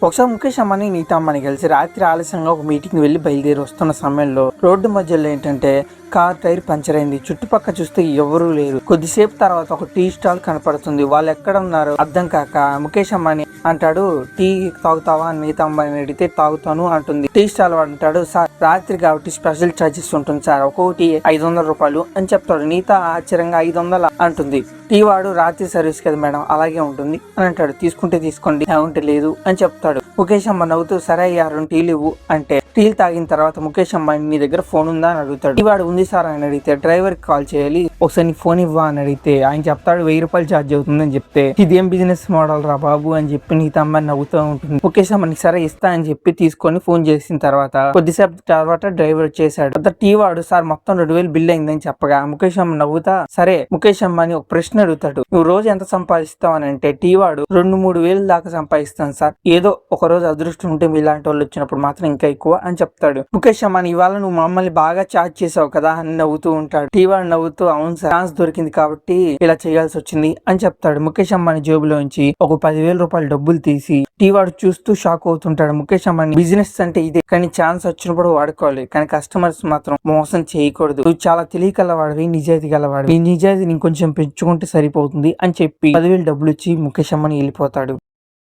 ఒకసారి ముఖేష్ అంబానీ నీతా అంబానీ కలిసి రాత్రి ఆలస్యంగా ఒక మీటింగ్ వెళ్లి బయలుదేరి వస్తున్న సమయంలో రోడ్డు మధ్యలో ఏంటంటే కార్ టైర్ పంచర్ అయింది. చుట్టుపక్కల చూస్తే ఎవరూ లేరు. కొద్దిసేపు తర్వాత ఒక టీ స్టాల్ కనపడుతుంది. వాళ్ళు ఎక్కడ ఉన్నారు అర్థం కాక ముఖేష్ అంబానీ అంటాడు, టీ తాగుతావా అని నీతా అంబానీ అడిగితే తాగుతాను అంటుంది. టీ స్టాల్ వాడు అంటాడు, సార్ రాత్రి కాబట్టి స్పెషల్ చార్జెస్ ఉంటుంది సార్, ఒక్కొక్కటి 500 రూపాయలు అని చెప్తాడు. నీతా ఆశ్చర్యంగా 500 అంటుంది. టీ వాడు రాత్రి సర్వీస్ కదా మేడం, అలాగే ఉంటుంది అని అంటాడు. తీసుకుంటే తీసుకోండి, అమౌంట్ లేదు అని చెప్తాడు. ముఖేష్ అంబానీ నవ్వుతూ సరే అయ్యా 2 టీలు ఇవ్వు అంటే టీలు తాగిన తర్వాత ముఖేష్ అంబానీ నీ దగ్గర ఫోన్ ఉందా అని అడుగుతాడు. టీ వాడు ఉంది సార్ అని అడిగితే డ్రైవర్ కి కాల్ చేయాలి, ఒకసారి నీ ఫోన్ ఇవ్వా అని అడిగితే ఆయన చెప్తాడు 1000 రూపాయలు ఛార్జ్ అవుతుంది అని చెప్తే ఇదేం బిజినెస్ మోడల్ రా బాబు అని చెప్పి నీతా అంబానీ నవ్వుతూ ఉంటుంది. ముఖేష్ అంబానీ సరే ఇస్తా అని చెప్పి తీసుకొని ఫోన్ చేసిన తర్వాత కొద్దిసేపు తర్వాత డ్రైవర్ వచ్చేసాడు. టీ వాడు సార్ మొత్తం 2000 బిల్ అయిందని చెప్పగా ముఖేష్ అంబానీ నవ్వుతా సరే ముఖేష్ అంబానీ ఒక ప్రశ్న అడుగుతాడు, నువ్వు రోజు ఎంత సంపాదిస్తావు అని అంటే టీ వాడు 2-3 వేలు దాకా సంపాదిస్తాను సార్, ఏదో ఒక రోజు అదృష్టం ఉంటే మీలాంటి వాళ్ళు వచ్చినప్పుడు మాత్రం ఇంకా ఎక్కువ అని చెప్తాడు. ముఖేష్ అంబానీ ఇవాళ నువ్వు మమ్మల్ని బాగా చార్జ్ చేసావు కదా అని నవ్వుతూ ఉంటాడు. టీ వాడు నవ్వుతూ అవును సార్, ఛాన్స్ దొరికింది కాబట్టి ఇలా చేయాల్సి వచ్చింది అని చెప్తాడు. ముఖేష్ అంబానీ జేబులోంచి ఒక 10,000 రూపాయలు డబ్బులు తీసి టీ వాడు చూస్తూ షాక్ అవుతుంటాడు. ముఖేష్ అంబానీ బిజినెస్ అంటే ఇదే, కానీ ఛాన్స్ వచ్చినప్పుడు వాడుకోవాలి, కానీ కస్టమర్స్ మాత్రం మోసం చేయకూడదు, నువ్వు చాలా తెలియగలవాడివి, నిజాయితీ గలవాడివి, నీ నిజాయితీ ఇంకొంచెం పెంచుకుంటే సరిపోతుంది అని చెప్పి 10,000 డబ్బులు ఇచ్చి ముఖేష్ అంబానీ వెళ్ళిపోతాడు.